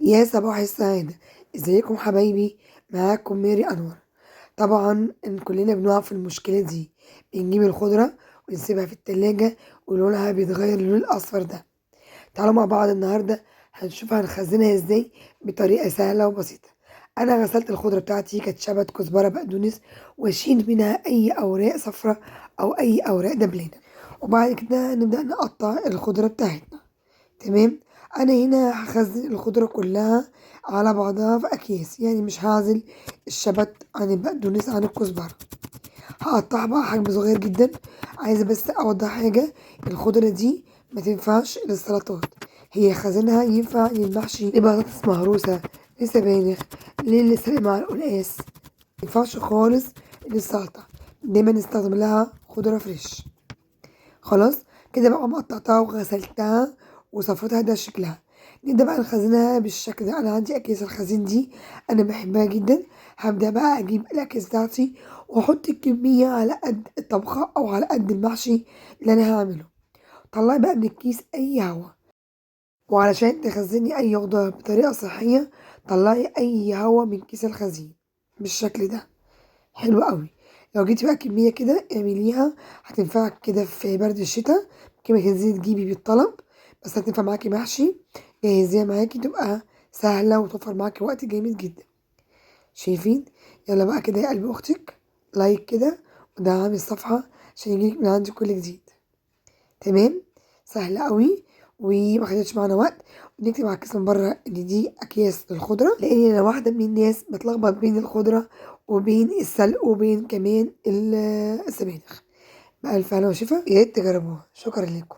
يا صباح السعادة، ازيكم حبايبي؟ معاكم ميري أنور. طبعا إن كلنا بنقع في المشكلة دي، بنجيب الخضرة ونسيبها في التلاجة ولونها بيتغير للون الأصفر ده. تعالوا مع بعض النهاردة هنشوف هنخزنها ازاي بطريقة سهلة وبسيطة. أنا غسلت الخضرة بتاعتي، كانت شبت، كزبرة، بقدونس، واشيل منها أي أوراق صفرة أو أي أوراق دبلانة. وبعد كده نبدأ نقطع الخضرة بتاعتنا. تمام. انا هنا هخزن الخضرة كلها على بعضها في اكياس، يعني مش هعزل الشبت عن البقدونس عن الكزبرة. هقطعها بقى حجم صغير جدا. عايزة بس اوضح حاجة، الخضرة دي ما تنفعش للسلطات، هي خزانها ينفع للمحشي، لبطاطس مهروسة، لسبانخ، للسلق مع القلقاس. مينفعش خالص للسلطة، دايما نستخدم لها خضرة فريش. خلاص كده بقى قطعتها وغسلتها وصفيتها، ده شكلها. نبدأ بقى نخزنها بالشكل ده. انا عندي اكياس الخزين دي، انا بحبها جدا. هبدأ بقى اجيب الاكياس بتاعتي واحط الكمية على قد الطبخة او على قد المحشي اللي انا هعمله. طلعي بقى من الكيس اي هوا، وعلشان تخزني اي خضار بطريقة صحية طلعي اي هوا من كيس الخزين بالشكل ده. حلو قوي. لو جيتي بقى كمية كده اعمليها، هتنفعك كده في برد الشتاء. كما تنزلي تجيبي بالطلب، بس هتنفع معاكي محشي. جهزيها معاكي تبقى سهلة وتوفر معاكي وقت جامد جدا. شايفين؟ يلا بقى كده يا قلب اختك، لايك كده ودعمي الصفحة عشان يجيلك من عندي كل جديد. تمام. سهلة قوي وما خدتش معانا وقت. ونكتب على الكيس من بره ان دي اكياس للخضره، لان انا واحده من الناس بتلخبط بين الخضره وبين السلق وبين كمان السبانخ. بألف هنا وشفا، يا ريت تجربوها. شكرا لكم.